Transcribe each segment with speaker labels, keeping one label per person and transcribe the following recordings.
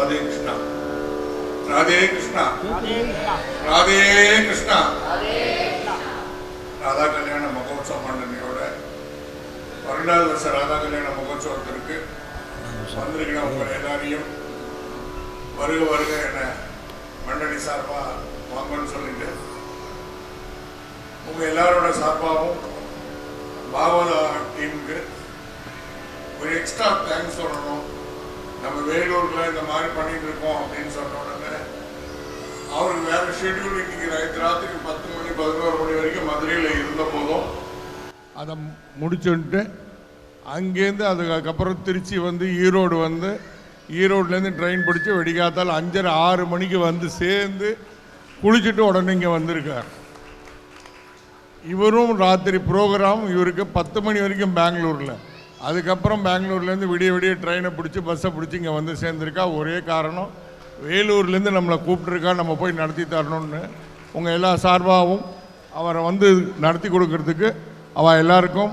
Speaker 1: ராதே கிருஷ்ணா, ராதே கிருஷ்ணா, ராதே கிருஷ்ணா. ராதா கல்யாண மகோத்சவ மண்டலியோட 12வது வருஷ ராதா கல்யாண மகோத்சவத்திற்கு வந்திருக்கிற உங்கள் எல்லாரையும் வருக வருக என மண்டலி சார்பாக வாங்கன்னு சொல்லிட்டு உங்கள் எல்லாரோட சார்பாகவும் பாகவத டீமுக்கு ஒரு எக்ஸ்ட்ரா தேங்க்ஸ் சொல்லணும். நம்ம வேலூரில் இந்த மாதிரி பண்ணிட்டு இருக்கோம் அப்படின்னு சொன்ன உடனே அவருக்கு வேற ஷெட்யூல் இன்னைக்கு ராத்திரி 10 மணி 11 மணி வரைக்கும் மதுரையில் இருந்த போதும் அதை முடிச்சுட்டு அங்கேருந்து அதுக்கப்புறம் திருச்சி வந்து ஈரோடு வந்து ஈரோட்லேருந்து ட்ரெயின் பிடிச்சி வெடிக்காத்தால் 5:30 6 மணிக்கு வந்து சேர்ந்து குளிச்சுட்டு உடனே இங்கே வந்திருக்கார். இவரும் ராத்திரி ப்ரோக்ராம் இவருக்கு 10 மணி வரைக்கும் பெங்களூரில், அதுக்கப்புறம் பெங்களூர்லேருந்து விடிய விடிய ட்ரெயினை பிடிச்சி பஸ்ஸை பிடிச்சி இங்கே வந்து சேர்ந்துருக்கா. ஒரே காரணம், வேலூர்லேருந்து நம்மளை கூப்பிட்ருக்கா, நம்ம போய் நடத்தி தரணும்னு. உங்கள் எல்லா சார்பாகவும் அவரை வந்து நடத்தி கொடுக்கறதுக்கு அவள் எல்லாருக்கும்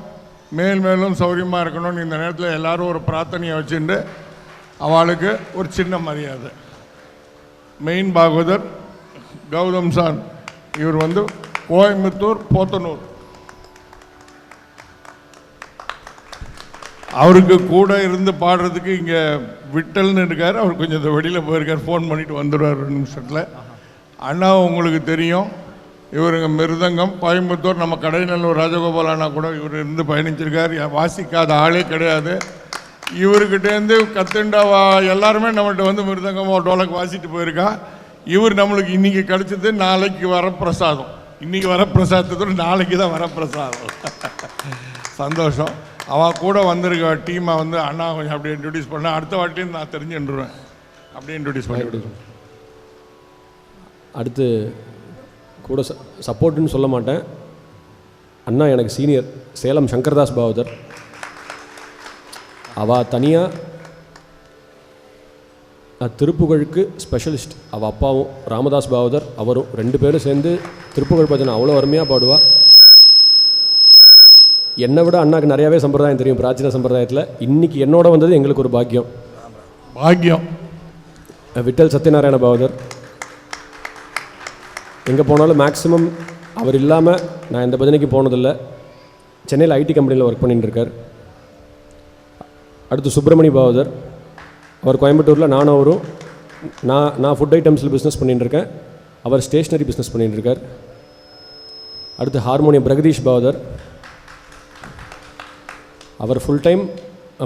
Speaker 1: மேலும் சௌரியமாக இருக்கணும்னு இந்த நேரத்தில் எல்லோரும் ஒரு பிரார்த்தனையை வச்சுட்டு அவளுக்கு ஒரு சின்ன மரியாதை. மெயின் பாகவதர் கௌதம் சார், இவர் வந்து கோயம்புத்தூர் போத்தனூர். அவருக்கு கூட இருந்து பாடுறதுக்கு இங்கே விட்டல்னு இருக்கார். அவர் கொஞ்சம் இந்த வெளியில் போயிருக்கார், ஃபோன் பண்ணிவிட்டு வந்துடுவார் 2 நிமிஷத்தில். அண்ணா உங்களுக்கு தெரியும், இவருங்க மிருதங்கம் கோயம்புத்தூர், நம்ம கடைநல்லூர் ராஜகோபால் அண்ணா கூட இவர் இருந்து பயணிச்சிருக்கார். வாசிக்காத ஆளே கிடையாது. இவர்கிட்டேருந்து கத்துண்டா எல்லாருமே நம்மகிட்ட வந்து மிருதங்கமோ டோலக்கு வாசிட்டு போயிருக்கா. இவர் நம்மளுக்கு இன்றைக்கி கிடச்சது நாளைக்கு வரப்பிரசாதம். இன்றைக்கி வரப்பிரசாதத்தோடு நாளைக்கு தான் வரப்பிரசாதம். சந்தோஷம். அவள் கூட வந்திருக்க டீமை வந்து அண்ணா கொஞ்சம் அப்படியே இன்ட்ரடியூஸ் பண்ண, அடுத்த வாட்டியும் நான் தெரிஞ்சுருவேன், அப்படியே இன்ட்ரடியூஸ் பண்ணி.
Speaker 2: அடுத்து கூட சப்போர்ட்டுன்னு சொல்ல மாட்டேன், அண்ணா எனக்கு சீனியர், சேலம் சங்கர்தாஸ் பாகவதர். அவள் தனியாக திருப்புகழுக்கு ஸ்பெஷலிஸ்ட். அவள் அப்பாவும் ராமதாஸ் பாகவதர், அவரும் 2 பேரும் சேர்ந்து திருப்புகழ் பஜனை அவ்வளோ அருமையாக பாடுவாள். என்னை விட அண்ணாக்கு நிறையாவே சம்பிரதாயம் தெரியும், பிராச்சீன சம்பிரதாயத்தில். இன்றைக்கி என்னோட வந்தது எங்களுக்கு ஒரு பாக்கியம். விட்டல் சத்யநாராயண பாகவதர் எங்கே போனாலும் மேக்ஸிமம் அவர் இல்லாமல் நான் எந்த பஜனைக்கு போனதில்லை. சென்னையில் ஐடி கம்பெனியில் ஒர்க் பண்ணிட்டுருக்கார். அடுத்து சுப்பிரமணி பாகவதர், அவர் கோயம்புத்தூரில், நானும் அவரும். நான் ஃபுட் ஐட்டம்ஸில் பிஸ்னஸ் பண்ணிட்டுருக்கேன், அவர் ஸ்டேஷ்னரி பிஸ்னஸ் பண்ணிட்டுருக்கார். அடுத்து ஹார்மோனியம் பிரகதீஷ் பாகவதர், அவர் ஃபுல் டைம்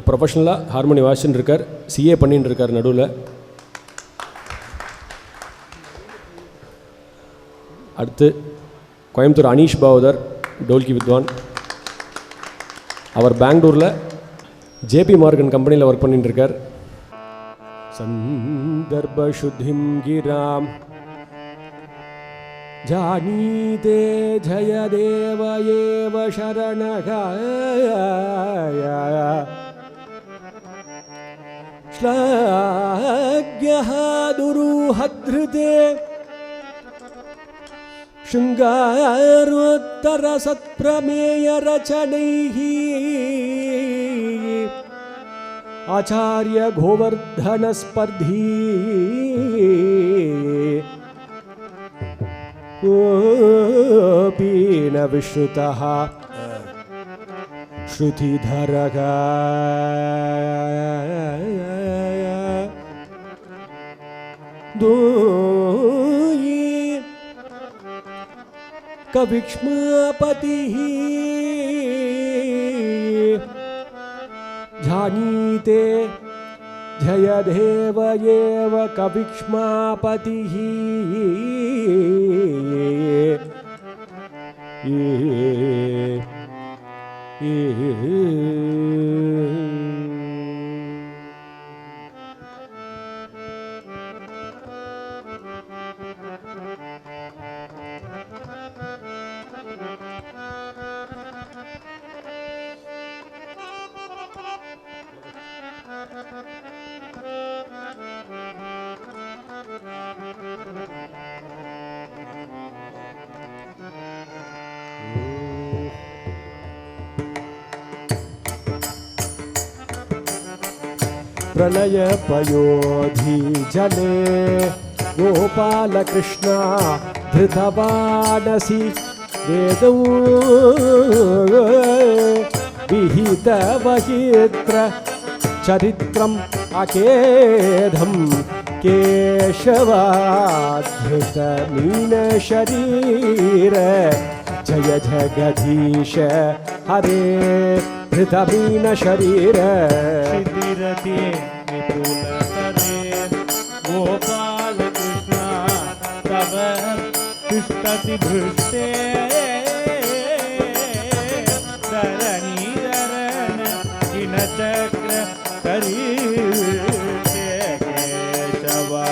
Speaker 2: ப்ரொஃபஷ்னலாக ஹார்மோனியம் வாசிச்சுட்டு இருக்கார், சிஏ பண்ணிட்டு இருக்கார் நடுவில். அடுத்து கோயம்புத்தூர் அனீஷ் பாகவதர், டோல்கி வித்வான். அவர் பெங்களூரில் ஜேபி மார்கன் கம்பெனியில் ஒர்க் பண்ணிட்டு இருக்கார். சந்தர்ப்ப சுத்திம் கிராம் ஜானீதே ஜயதேவ ஏவ சரணக ஸ்லாக்யஹ துருஹத்ருதே शृंगारोत्तर सत्प्रमेय रचनैः आचार्य गोवर्धन स्पर्धी गोपीन विश्रुतः श्रुतिधरः कविक्ष्मापतिः जानीते जयदेव एव कविक्ष्मापतिः प्रलय पयोधिनी जले गोपालकृष्ण धृतवानसि वेदौ विहितवहित्र चरित्रम् अकेधं केशवाधृतमीनशरीर जय जगदीश हरे धृतमीनशरीर
Speaker 3: शिथिरते विपुलतरे गोपाल कृष्ण तव तिष्ठति भृष्टे धरणीधरण किनचक्र करीर्ते केशवा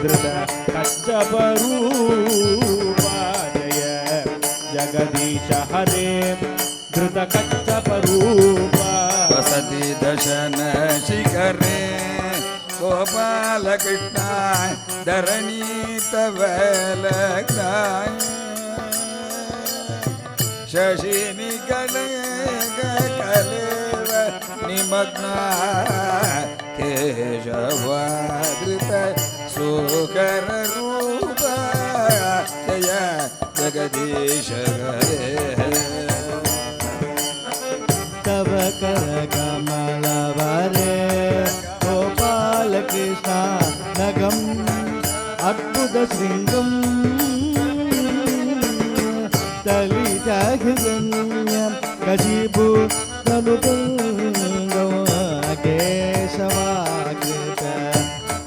Speaker 3: धृत कच्छपरूपा जय जगदीश हरे धृत कच्छपरूपा
Speaker 4: वसति दशन शिखरे गोपालकृष्ण धरणी तव लग्नाय शशिनिकल कलेव निमग्ना केशवाधृत सुकर रूप जय जगदीश हरे
Speaker 3: तव कर कमलवरे गोपाल कृष्ण नगम अद्भुत शृंगम दलित हृदयम कजिबु अनुपंगम केशवाकृत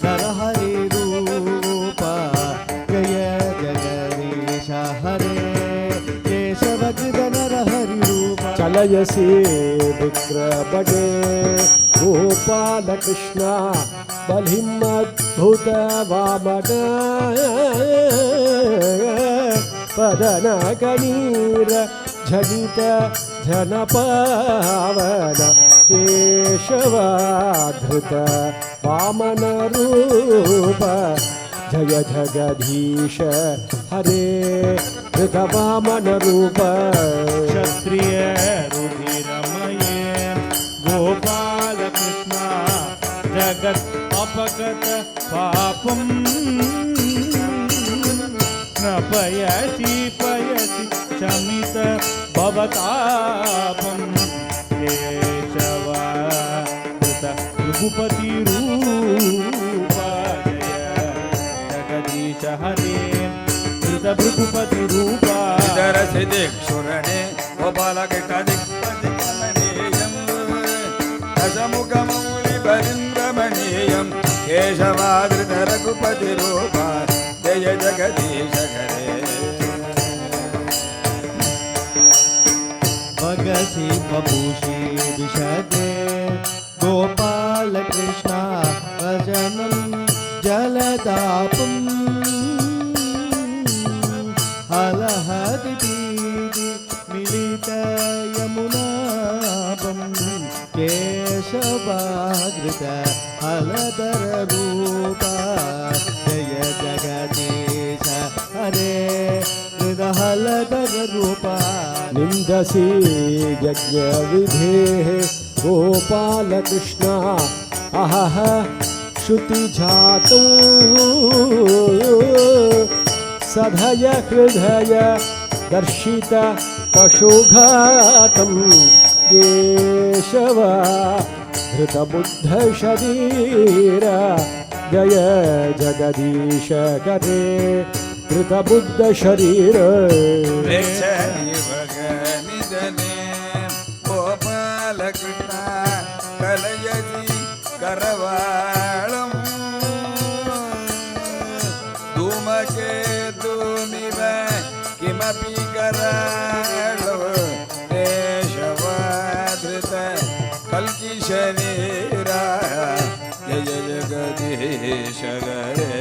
Speaker 3: नरहरि रूपा जय जगदीश हरे केशवकृत नरहरि रूपा
Speaker 2: चलयसि विक्रमणे गोपालकृष्ण बलिमद्भुत वामन पदनकनीर झलित जनपावन केशवाधृत वामन रूप जय जगदीश हरे धृत वामन रूप
Speaker 3: क्षत्रिय रुधिरमये गोपाल कृष्ण जगत अपगत पापम नपयसि पयसि शमित भवतापम केशवा धृत रघुपति रूपा जय जगदीश हरे धृत रघुपति रूपा
Speaker 4: दरसि दिक्षुरणे गोपालकृष्ण दिक्पतिकमनीयम् दशमुखमौलिबलिन्द्रमणीयम् केशवाधृत रघुपतिरूपा जय जगदीश हरे
Speaker 3: भगसि बभूषि विशदे गोपाल कृष्ण भजनं जलदापम् अलहति पीति मिलित यमुनापं केशवाधृत हलधर रूपा जय जगदीश हरे हलधर रूपा
Speaker 2: निन्दसि यज्ञविधेः गोपालकृष्ण अहः श्रुतिजातौ सधय हृदय दर्शित पशुघातं केशवा धृतबुद्धशरीर जय जगदीश हरे धृतबुद्धशरीर
Speaker 4: निधने गोपालकृष्ण कलयसि करवाळम् धूमकेतुमिव किमपि कराळो केशवाधृत कल्किशरीरा जय जगदीश हरे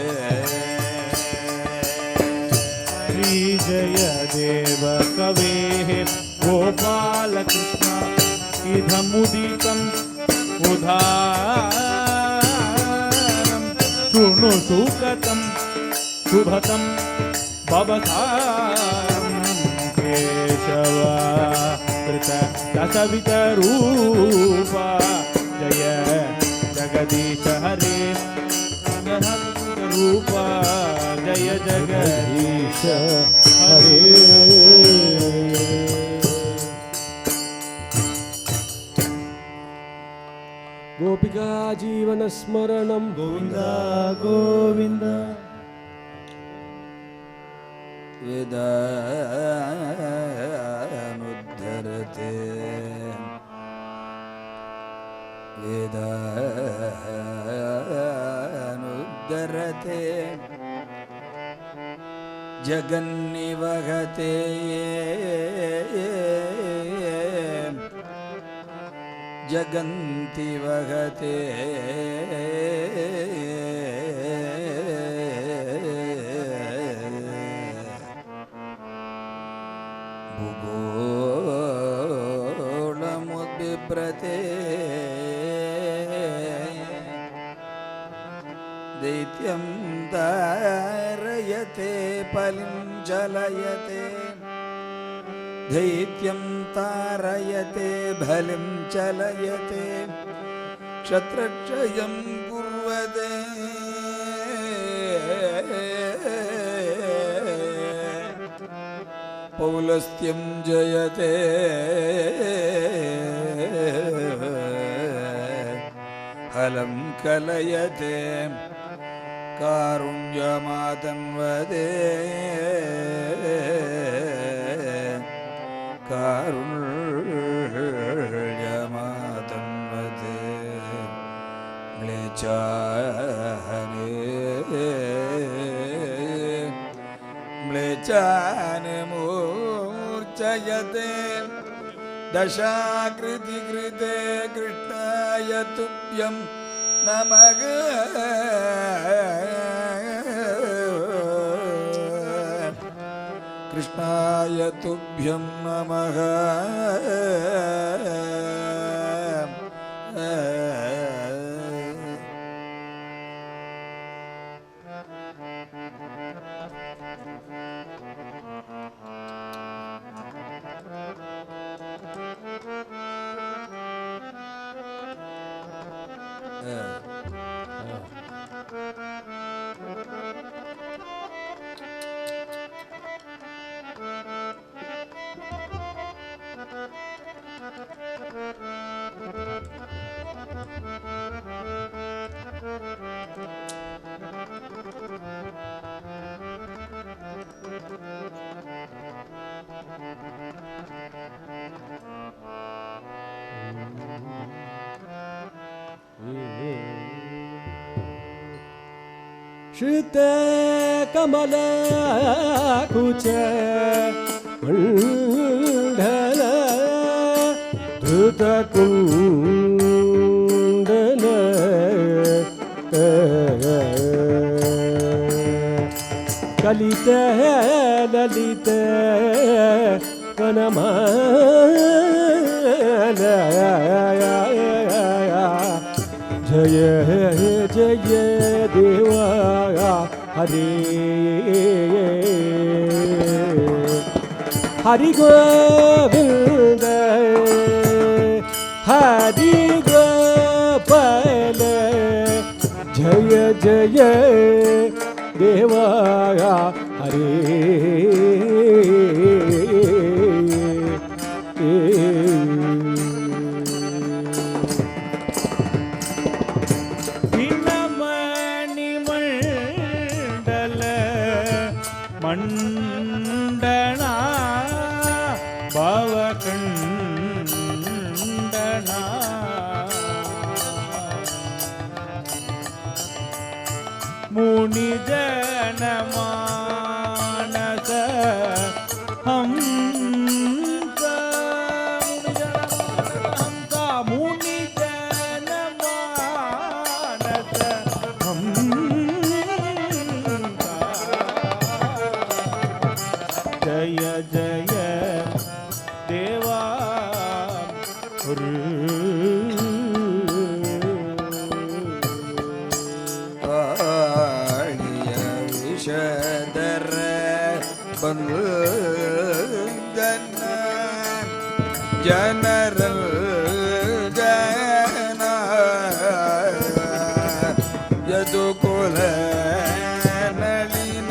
Speaker 3: जय देव कवेः गोपाल कृष्ण इदमुदितम् उदारं शृणु सुकतं शुभतं भवतारं केशवा कृत दशविधरूपा जय जगदीश हरे ಜಗದೀಶ ಹರೇ.
Speaker 2: ಗೋಪಿಕಾ ಜೀವನ ಸ್ಮರಣಂ
Speaker 3: ಗೋವಿಂದ ಗೋವಿಂದ.
Speaker 4: ವೇದಾನುದ್ಧರತೆ ವೇದಾನುದ್ಧರತೆ ಜಗನ್ನಿವಹತೆ ಜಗಂತಿ ವಹತೆ ಭೂಗೋಳಮುದ್ಬಿಭ್ರತೆ ದೈತ್ಯಂ ಧಾರಯತೆ ಫಲಿಂ ಚಲಯತೆ दैत्यं तारयते बलिं चलयते क्षत्रक्षयं कुर्वते पौलस्त्यं जयते हलं कलयते कारुण्यमातन्वदे कारुण्यमातन्वते म्लेच्छाने मूर्छयते दशाकृति कृते कृष्णाय तुभ्यं नमः कृष्णाय तुभ्यं नमः
Speaker 2: श्रुत कमल कुच मंडल धृत कुंडल कलित ललित वनमाल जय जय देवा हरे हरि गोविंद हरि गोपाल जय जय देवा हरे
Speaker 3: ಮಂಡನಾ ಭವಕಂಡನಾ ಮುನಿಜನ ಮಾನಸ ಹಂಸ ಮುನಿಜನ ಮಾನಸ जय जय देवा
Speaker 4: कालिय विषधर बंदन जनरल जना यदुकुल नलिन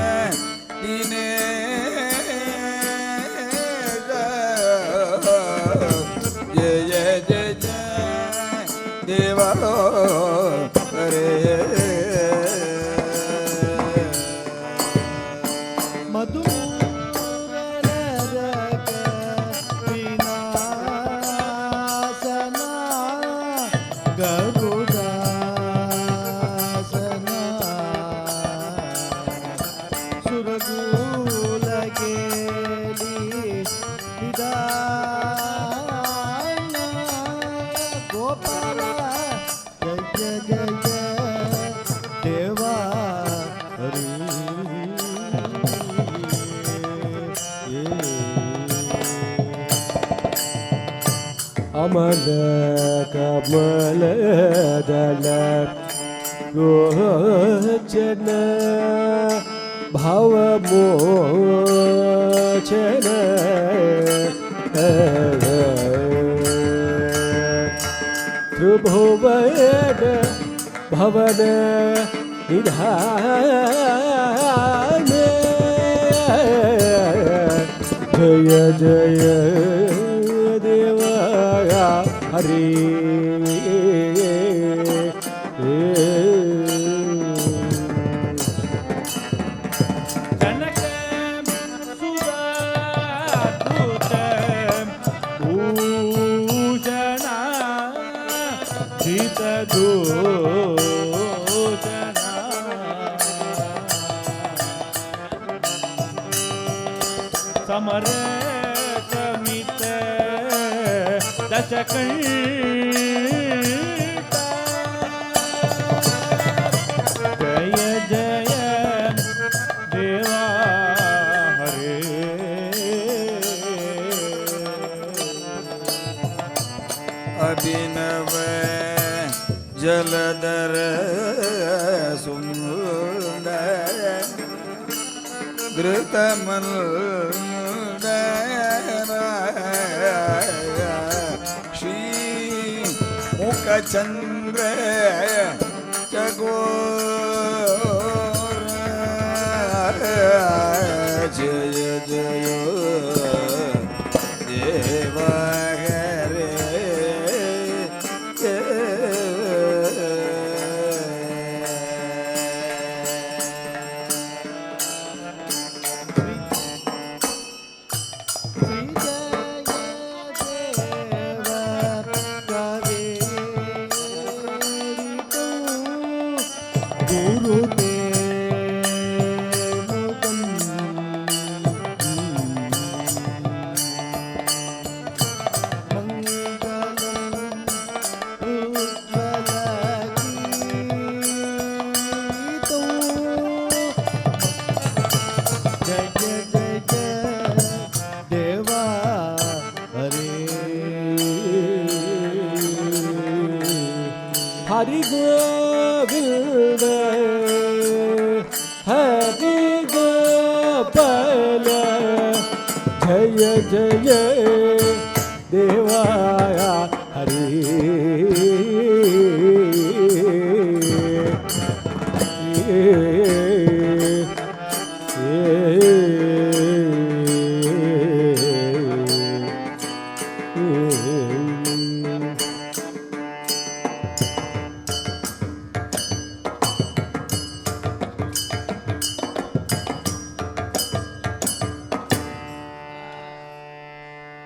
Speaker 3: देवा हरि
Speaker 2: अमल कमल दल गोचन भाव मोचन त्रिभुवन भवन निधान जय जय देवा हरि
Speaker 3: जनक सुधाकृत भूषणा धृतदूषणा समर समित दशकंठा जय जय देवा हरे
Speaker 4: अभिनव जलधर सुंदर धृतमल्ल श्री मुखचंद्र चकोर जय जय देवा हरे
Speaker 2: हरि गोविंद हरि गोपाल जय जय देवा हरि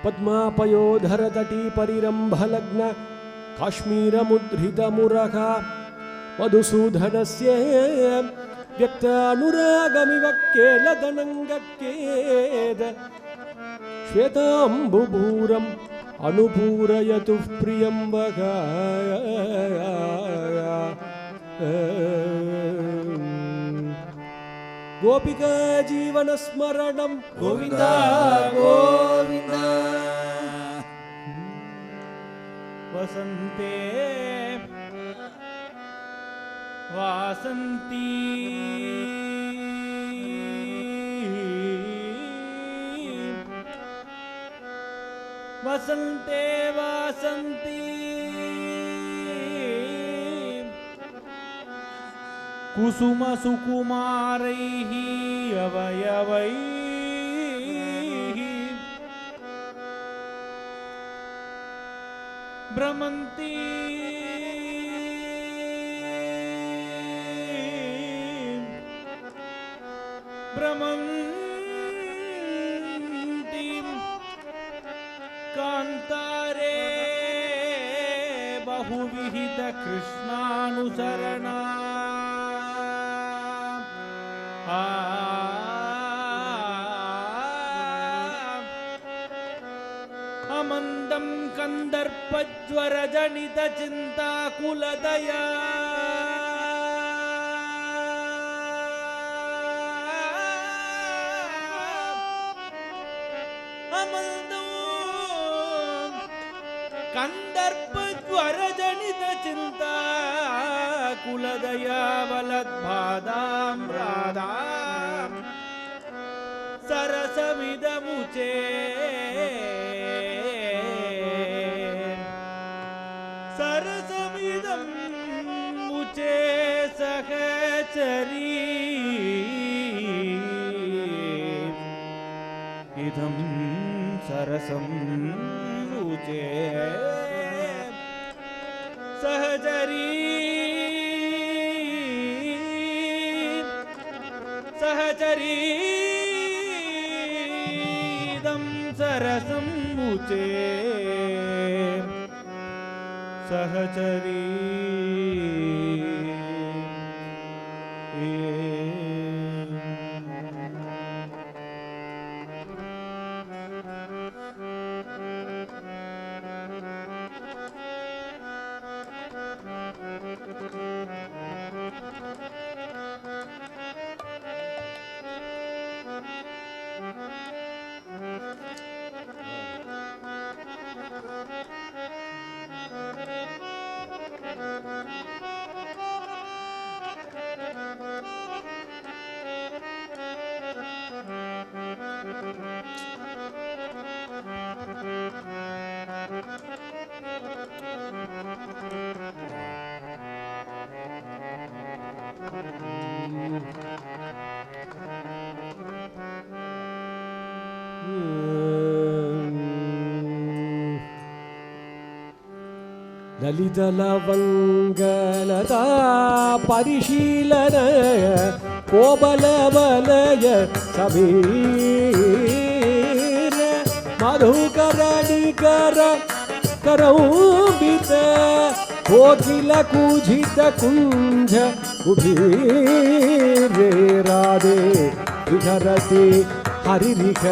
Speaker 2: पद्मापयोधर तटी परिरंभलग्न काश्मीरमुद्रितमुरखा मधुसूदनस्य व्यक्त अनुरागमिव केलदनङ्गकेद श्वेताम्बुभूरम् अनुपूरयतु प्रियम्बगा गोपिका जीवन स्मरणं गोविंद
Speaker 4: गोविंद
Speaker 3: वसन्ते वासन्ती वसन्ते वासन्ती कुसुम सुकुमारैः अवयवैः भ्रमन्ति भ्रमन्ति कान्तारे बहुविहित कृष्णानुसरणा अमन्दं कन्दर्पज्वरजनित चिन्ताकुलदया कन्दर्पज्वरजनित चिन्ता कुलदयावलद्बाधां राधां सरसमिदमुचे सरसमिदमुचे सहचरी इदं सरसं रुचे सहचरी सहचरी इदं सरसं रुचे सहचरी
Speaker 2: ಲಲಿತಲವಂಗಲತಾ ಪರಿಶೀಲನ ಕೋಬಲವಲಯ ಸಮೀರ ಮಧುಕರಣಿಕರ ಕರೌಂಬಿತ ಕೋಕಿಲ ಕೂಜಿತ ಕುಂಜ ಕುಭೀರೇ ರಾಧೆ ವಿಹರತಿ ಹರಿರಿಕ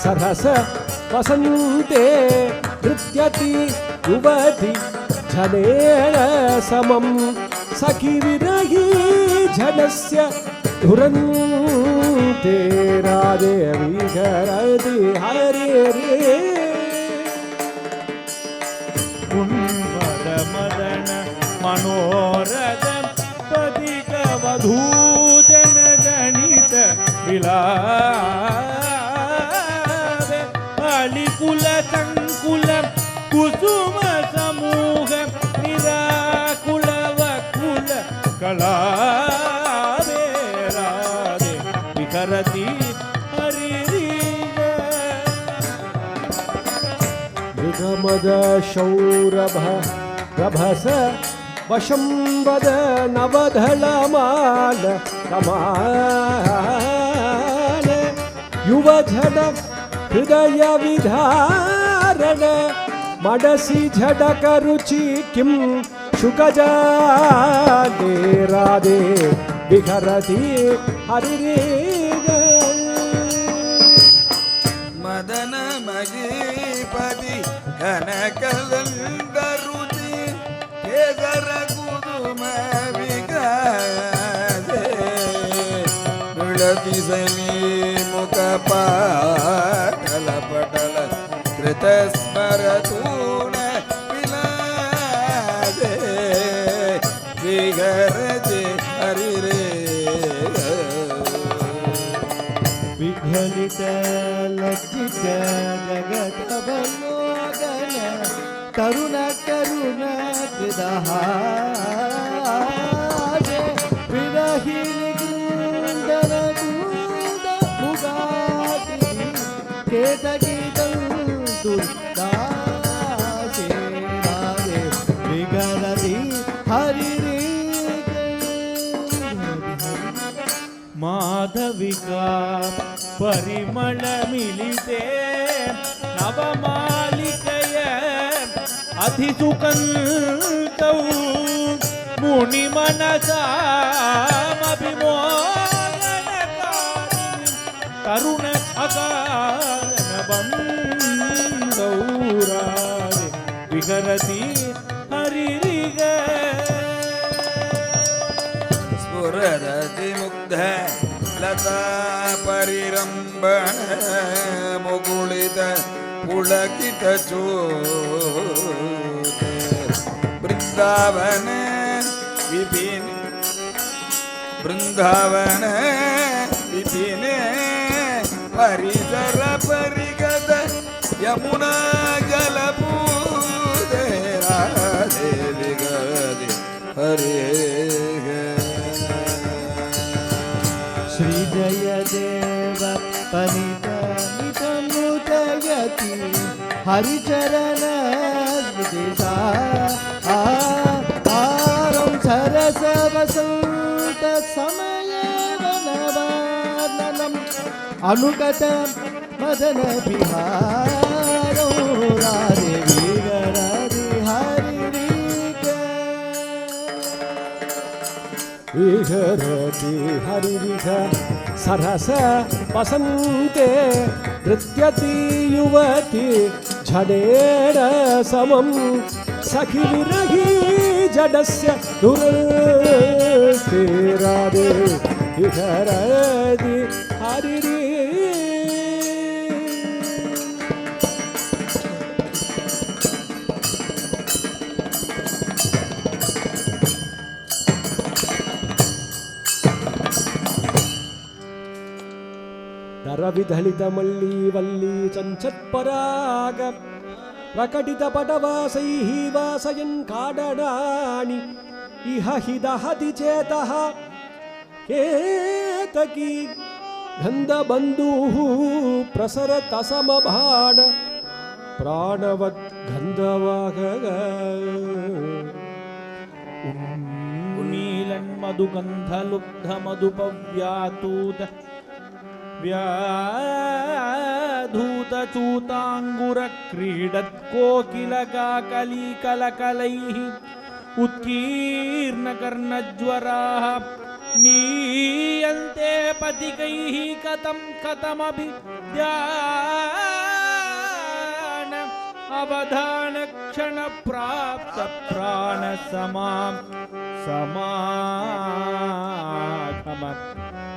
Speaker 2: ಸರಸ ವಸಂತೆ ನೃತ್ಯತಿ ಯುವತಿ ಜನೇನ ಸಮಂ ಸಖಿ ವಿರಹಿ ಜನಸ್ಯ ಧುರಂತೆ ರಾಧೆ ವಿಹರತಿ ಹರಿರೇ
Speaker 3: ಉನ್ಮದ ಮದನ ಮನೋರಥ ಪದಿಕ ವಧೂಜನ ಗಣಿತ ವಿಲಾಸ ಅಲಿಕುಲ ಸಂಕುಲ ಕುಸುಮ ಸಮೂಹ ನಿರಾಕುಲ ವಕುಲ ಕಲಾವೇ ರಾಧೆ ವಿಹರತಿ ಹರಿರೀಗ
Speaker 2: ನಿಗಮದ ಶೌರಭ ರಭಸ ವಶಂ ವದ ನವಧಳಮಾಲ ಕಮಾಲ ಯುವಜನ ಹೃದಯ ವಿಧಾರಣ ಮಡಸಿ ಝಡಕ ರುಚಿ ಕಿಂ ಶುಕಜಾಲೆ ರಾಧೆ ವಿಹರತಿ ಹರಿರೇಗ
Speaker 4: ಮದನ ಮಗೀಪತಿ ಕನಕಲಂದರುತಿ ಕೇಸರ ಕುದುಮ ವಿಗಾದೆ ಮಿಳತಿ ಸನಿ ಮುಖ ಪಾಟಲ ಪಟಲ ಕೃತ ಸ್ಮರತೂಣ ವಿಲಾದೆ ವಿಹರತಿ ಹರಿರೇ
Speaker 3: ವಿಘಲಿತ ಲಜ್ಜಿತ ಜಗತ ಬಲ್ಲೋಗನ ತರುಣ ಕರುಣ ತ್ರಿದಹಾಸೆ ವಿರಹಿಣಿ ಗೃಂದನ ದೂದ ಮುಗಾತಿ ಕೇತಗೀತಂತು ದಾಸೆ ರಾಧೆ ವಿಗಲದಿ ಹರಿರೇ ಮಾಧವಿಕಾ ಪರಿಮಳ ಮಿಲಿತೆ ನವಮಾಲಿಕೆಯ ಅಧಿಸುಕಂತೌ ಮುನಿ ಮನಸಾಮಭಿಮೋದನಕಾರಿಣಿ ತರುಣ ಅಕಾರಣ ಬಂದೌರಾದೆ ವಿಹರತಿ ಹರಿರಿಗ
Speaker 4: ಸ್ಫುರದತಿ ಮುಗ್ಧ ಲತಾ ಪರಿರಂಭಣ ಮುಗುಳಿತ ಪುಳಕಿತ ಚೋ वृंदावन विपिन वृंदावन विपिन परिसर परिगत यमुना जलपूदे राधे विगदे हरे
Speaker 3: श्री जयदेव परितमितमुदयति हरिचरण आरं सरस वसंत समय वनवर्णनम् अनुगत मदन बिहारो राधे विगरधि
Speaker 2: विहरति हरिरिह सरस वसन्ते नृत्यति युवति झडेन समं सखि विरही जडस्य दुरस्ते राधे विहरति हरिरिह रविधलित मल्ली वल्ली चञ्चत्पराग प्रकटित पटवासैः वासयन् काडनानि इह हि दहति चेतः केतकी गन्धबन्धुः प्रसरत समभाण प्राणवत् गन्धवाहः
Speaker 3: उन्नीलन् मधुगन्धलुब्ध मधुपव्यातूत व्याधूतचूताङ्गुर क्रीडत्कोकिलकाकलीकलकलैः उत्कीर्णकर्णज्वराः नीयन्ते पथिकैः कथं कथमपि ध्यान अवधानक्षणप्राप्तप्राणसमागम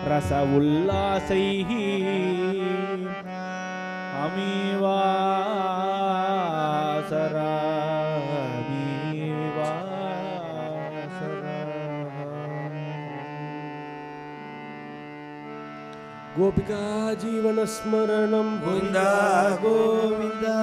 Speaker 3: रस उल्लासैः अमीवासरा
Speaker 2: गोपिका जीवनस्मरणं
Speaker 4: गोविन्दा गोविन्दा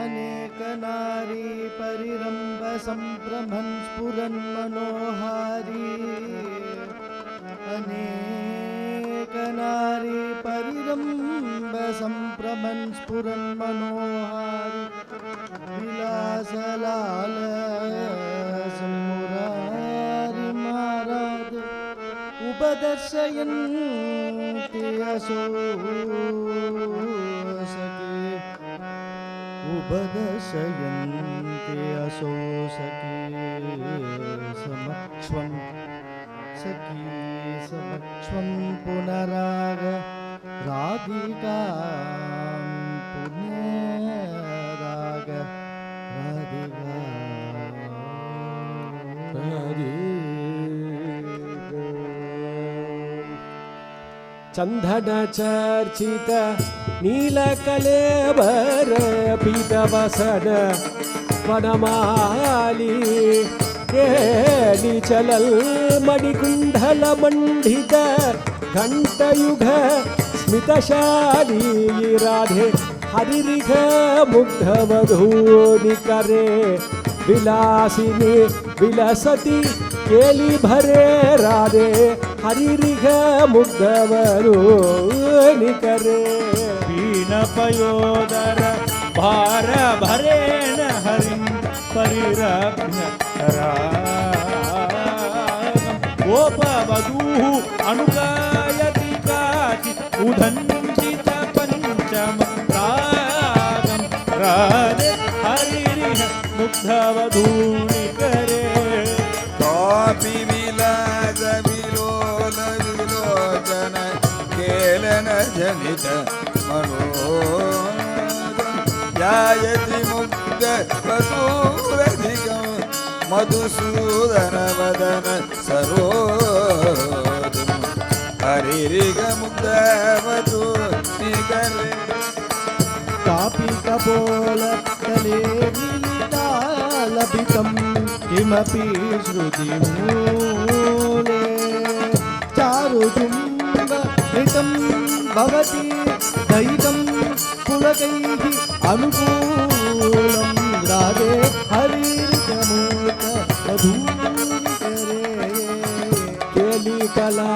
Speaker 5: अनेक नारी परिरंभ संभ्रमन् स्फुरन् मनोहारी अनेक नारी परिरंभ संभ्रमन् स्फुरन् मनोहारी विलासलाल मुरारी महाराज उपदर्शयन्ति असो उपदर्शयन्ति असो सखी समक्ष्वं सखी समक्ष्वं पुनराग राधिकां पुनराग राधिका
Speaker 2: चंदन चर्चित नीलकलेवर पीतवसन वनमाली केलिचलल मणिकुंडल मंडित घंटयुग स्मितशाली राधे हरिरिघ मुग्धवधूनिकरे विलासिनी विलसति केली भरे राधे हरिरिघ मुग्धवधूनिकरे
Speaker 3: पीनपयोदर भार भरेण हरिं परिरभ्य गोपवधूः अनुगायति काचित् उदन्तित पञ्चम रागं राधे हरिरिह मुग्धवधूनिकरे
Speaker 4: कापि विलास विलोल विलोचन केलन जनित मनोरम जायति मुग्ध वधूरधिकं मधुसूदन वदन सरोदम हरिरिग मुग्ध वधू
Speaker 5: कापि कपोलतले लभितं किमपि श्रुतिमूले चारुजुम्बनृतं भवति दैतं पुलकैः अनुकूलं राधे हरिर्गमोत मधुकरे
Speaker 2: केली कला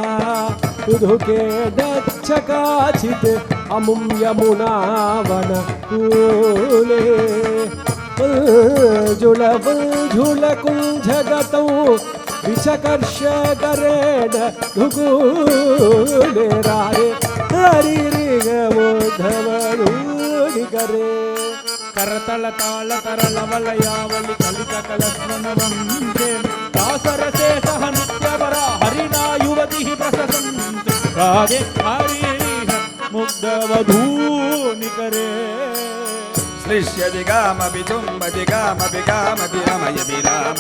Speaker 2: उधुके दच्छ काचित् अमुं यमुनावन कूले झुलकुञ्जगतौ विचकर्ष करेण धुकूले रारे हरिरिगमोधवरूढिकरे
Speaker 3: करतल ताल तरल वलयावलि कलित कलस्मन वन्दे दासरसे सह नित्यवरा हरिणा युवतिः प्रससन्ति राधे हरिः मुग्धवधूनिकरे
Speaker 4: श्लिष्यति कामपि चुम्बति कामपि कामपि रमयति राम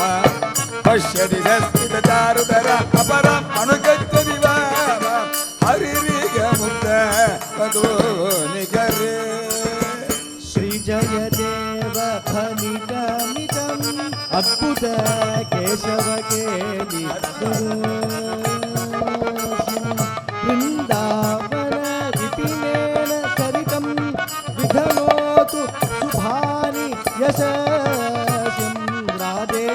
Speaker 4: पश्यति संस्कृतचारुतर अपरम् अनुगच्छति वाम हरिरिगमुक्त वधूनिकरे
Speaker 5: श्रीजयदेव फनिकमितम् अद्भुत केशव केलि वृन्दावन विपिनेन चरितं विधनोतु शुभानि यशस्यं राधे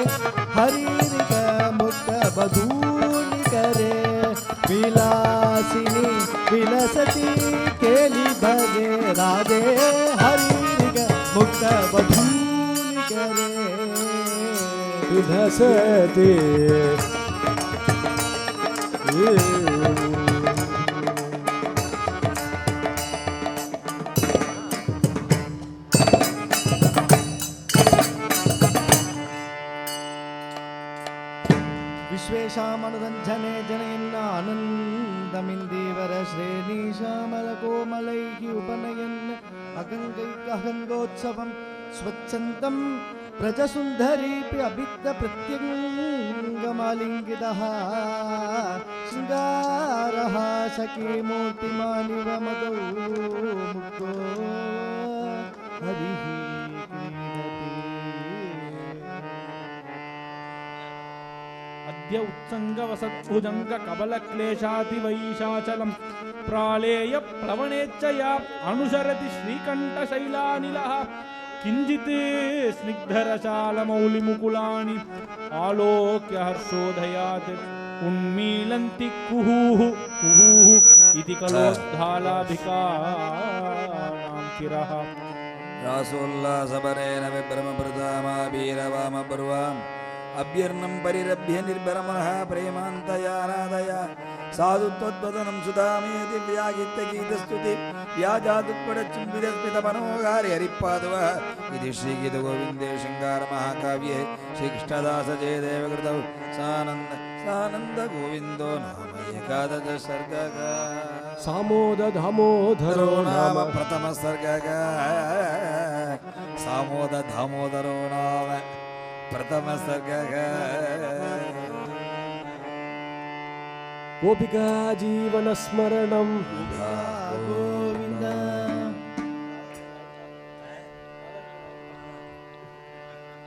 Speaker 5: हरिरिगमुक्तवधूनिकरे विलासिनी विलसति केलि भगे राधे हरिरिगमुक्तवधूनिकरे
Speaker 2: विधसति
Speaker 5: विश्वेशामनुरञ्जने जनयन् आनन्दमिन्दीवर श्रेणीशामलकोमलैः उपनयन् अगङ्गैकहङ्गोत्सवं स्वच्छन्दं व्रजसुन्दरीपि अभिद्यप्रत्यङ्गमालिङ्गितः शृङ्गारः सखीमूर्तिमानिव मदौ मुक्तो हरिः
Speaker 3: अद्य उत्सङ्गवसद्भुजङ्ग कबलक्लेशातिवैशाचलं प्रालेय प्लवनेच्छया अनुसरति श्रीकण्ठशैलानिलः किञ्चित् स्निग्धरसालमौलिमुकुलानि आलोक्य हर्षोदयात् उन्मीलन्ति कुहुः कुहुः इति कलोद्धालाभिकानां चिरः
Speaker 4: रासोल्लासपरेण विभ्रमप्रदामाभिरवामपर्वाम् अभ्यर्नं परिरभ्य निर्भरमनः प्रेमान्तयानादया साधु त्वद्वदनं सुधामेति व्यागित्यगीतस्तुति व्याजादुत्पडचुम्बितस्मितमनोहारि हरिपादवः इति श्रीगीतगोविन्दे शृङ्गारमहाकाव्ये श्रीकृष्णदासजयदेवकृतौ सानन्दगोविन्दो नाम एकादश सर्गः
Speaker 2: सामोदधामोदरो
Speaker 4: नाम प्रथम सर्गः सामोदधामोदरो नाम प्रथम सर्गः
Speaker 2: गोपिका जीवनस्मरणं
Speaker 5: गोविन्द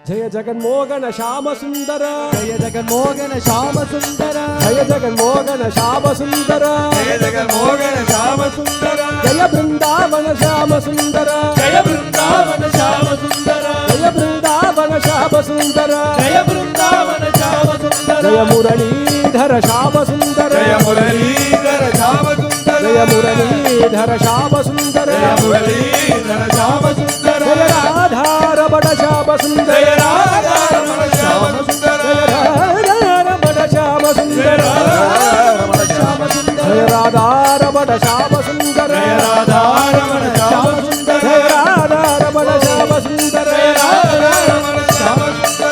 Speaker 2: जय जगन्मोहन श्याम सुंदर
Speaker 5: जय जगन्मोहन श्याम सुंदर
Speaker 2: जय जगन्मोहन श्याम सुंदर
Speaker 4: जय जगन्मोहन श्याम सुंदर
Speaker 2: जय वृंदावन श्याम सुंदर
Speaker 3: जय वृंदावन श्याम सुंदर
Speaker 2: जय वृंदावन श्याम सुंदर
Speaker 3: जय वृंदावन श्याम सुंदर
Speaker 2: जय मुरलीधर श्याम सुंदर
Speaker 4: जय मुरलीधर श्याम सुंदर
Speaker 2: जय मुरलीधर श्याम सुंदर
Speaker 4: जय मुरलीधर श्याम सुंदर
Speaker 2: जय राधारमण श्याम सुंदर
Speaker 4: जय राधारमण श्याम सुंदर
Speaker 2: जय राधारमण श्याम सुंदर
Speaker 4: जय राधारमण श्याम सुंदर
Speaker 2: जय राधारमण श्याम सुंदर
Speaker 4: जय राधारमण श्याम सुंदर
Speaker 2: जय राधारमण श्याम सुंदर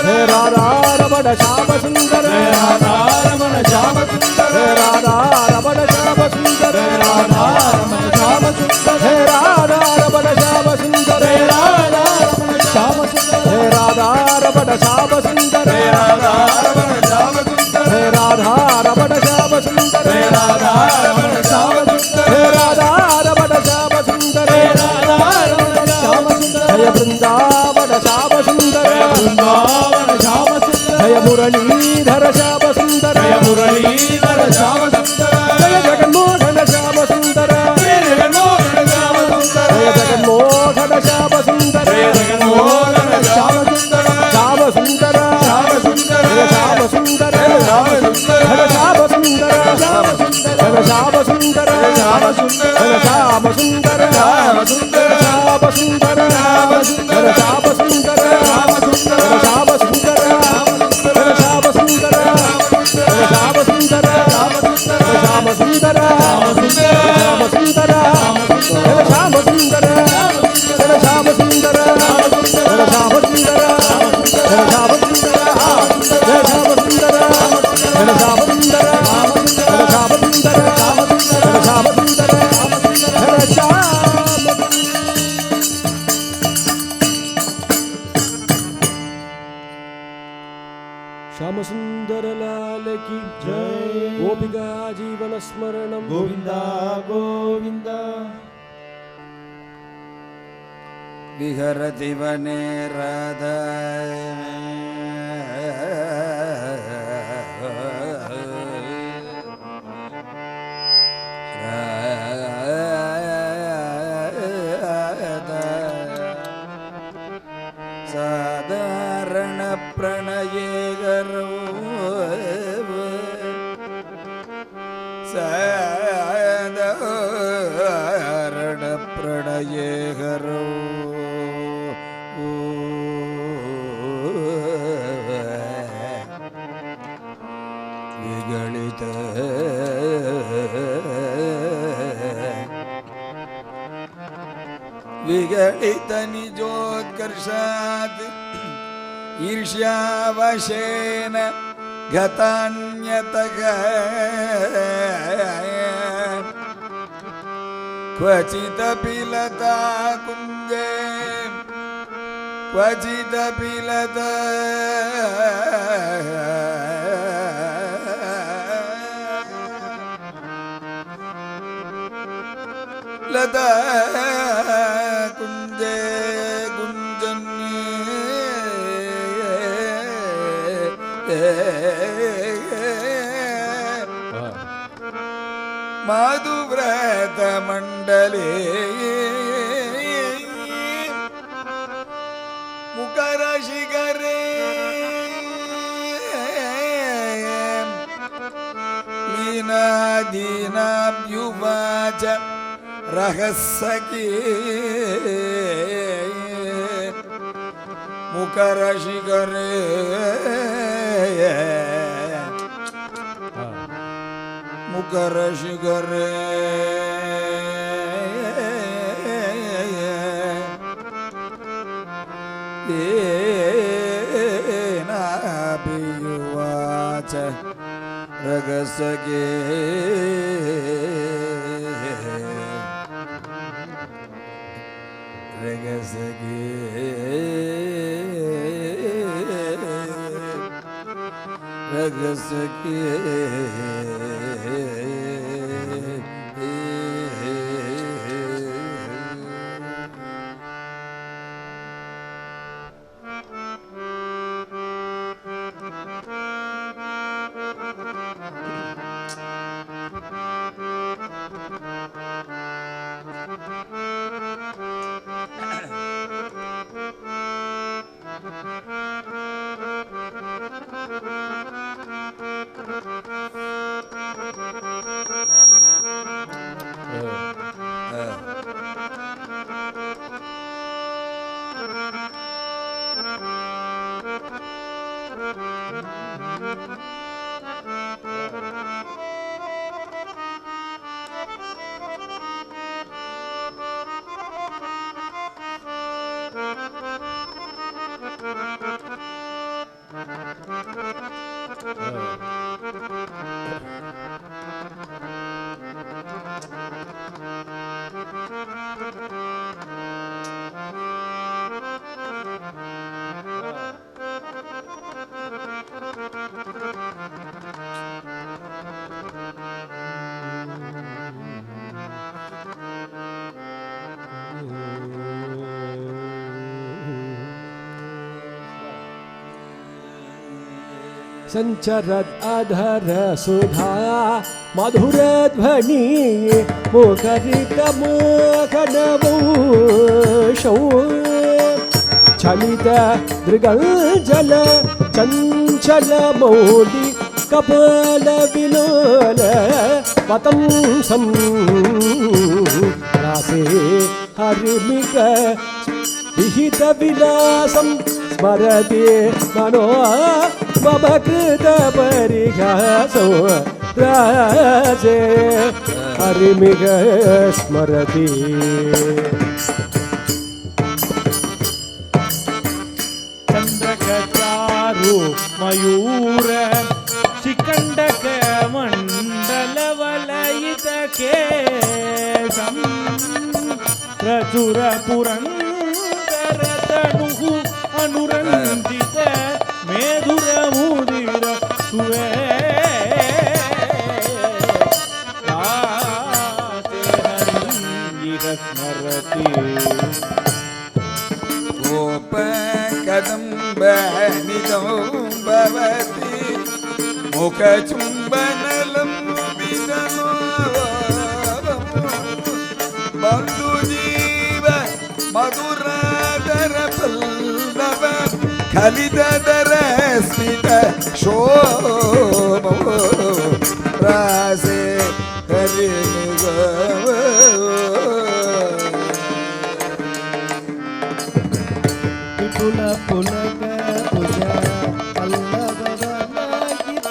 Speaker 4: जय राधारमण श्याम सुंदर
Speaker 2: जय राधारमण श्याम सुंदर
Speaker 4: जय राधारमण श्याम सुंदर
Speaker 2: जय राधारमण श्याम सुंदर
Speaker 4: जय राधारमण श्याम सुंदर
Speaker 2: जय राधारमण श्याम सुंदर
Speaker 4: जय राधारमण श्याम सुंदर
Speaker 2: जय राधारमण श्याम सुंदर
Speaker 4: जय राधारमण श्याम सुंदर
Speaker 2: जय राधारमण श्याम सुंदर
Speaker 4: जय राधारमण श्याम सुंदर
Speaker 2: जय राधारमण श्याम सुंदर श्यामसुन्दरलाल की
Speaker 3: जय।
Speaker 2: गोपिका जीवनस्मरणं
Speaker 3: गोविन्दा गोविन्द
Speaker 6: विहरति वने राधा साधारण प्रणये साधारण प्रणये विगलित विगलित निजोत्कर्षात् ईर्ष्यावशेन गतान्यतः क्वचिदपि लता कुञ्जे क्वचिदपि लता लता कुञ्जे मधुव्रत मंडले मुकर शिखरे लीनादीनाभ्युवाच रहस्यके मुकर शिखरे मुकर शिखरे येनाभियुवाच रगसगे रगसगे रगसगे
Speaker 2: संचरत् अधर सुधा मधुर ध्वनि मुखरित मुखनवशौ चलित दृगल चंचल मौलि कपाल विलोल पतंसं रासे हरिमिक विहित विलासं स्मरति मनो मम कृत परिहासो राजे हरिमिग स्मरति
Speaker 3: चंद्रकचारु मयूर शिखंडक मंडल वलयित केशं प्रचुर पुरंदर तनुः अनुरंजित मेधुर मुदिर सुवे हरिं स्मरति
Speaker 6: गोपकदम्बनिदं भवति मुखचुम्बनलं विदनो बन्धुजीव मधुरादर पल्लव खलितदर स्मित शोभो रासे हरिमुगव
Speaker 5: विपुल पुलक पूजा पल्लव वनगित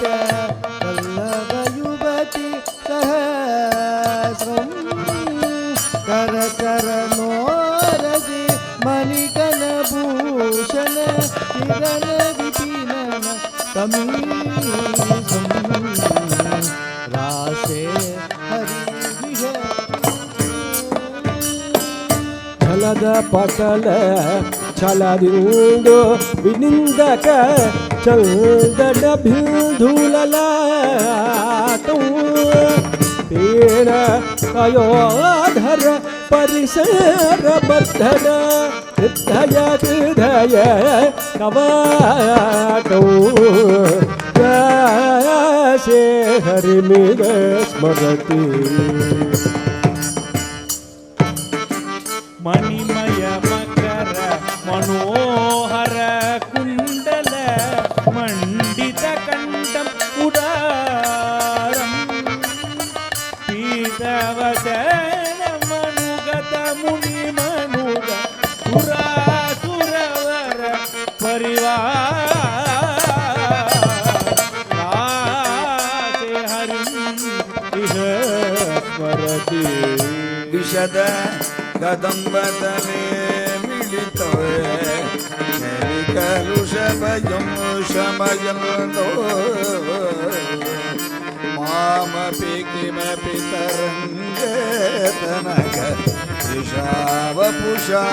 Speaker 5: पल्लव युवती सहस्रम कर चरणोरसि मणिकन भूषण किरण विपिनन तमीसं रासे हरिविह
Speaker 2: ಛಲದ ಪಟಲ ಛಲದಿಂದು ವಿನಿಂದಕ ಚಂದನ ಬಿಂದುಲಲಾಟು ಪೀಣ ಅಯೋಧರ ಪರಿಸರ ಬರ್ಧನ ಹೃದಯ ಹೃದಯ ಕವಾಟು ರಾಸೆ ಹರಿಮಿಗ ಸ್ಮರತಿ
Speaker 3: मणिमय मकर मनोहर कुंडल मंडित कंठम उदारम पीतवचन मनुगत मुनि मनुग सुरासुरवर परिवार रासे हरिं इह स्मरति
Speaker 6: विशद कदम्बतले मिलितवे कलुषभयं शमयन्तो मामपि किमपि तरङ्गतनक दिशावपुषा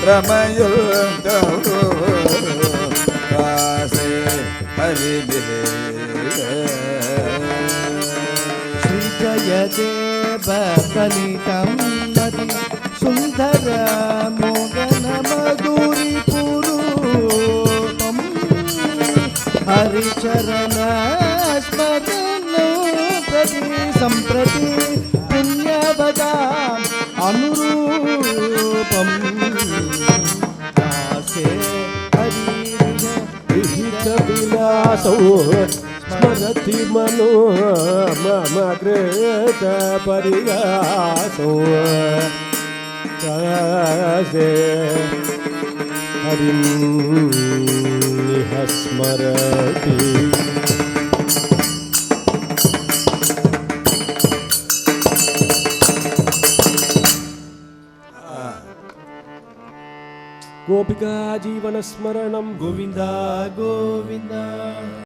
Speaker 6: रमयन्तो रासे हरिभिः
Speaker 5: श्रीजयदेव कलितं नदी सुन्दर मोगन मधुरि पुरूपं हरिचरण स्मरण प्रति सम्प्रति पुण्यवदाम् अनुरूपं दासे
Speaker 2: विहित विलासौ स्मरति मनो मम कृत परिहासो रासे हरिं इह स्मरति गोपिका जीवन स्मरणं
Speaker 5: गोविन्द गोविन्द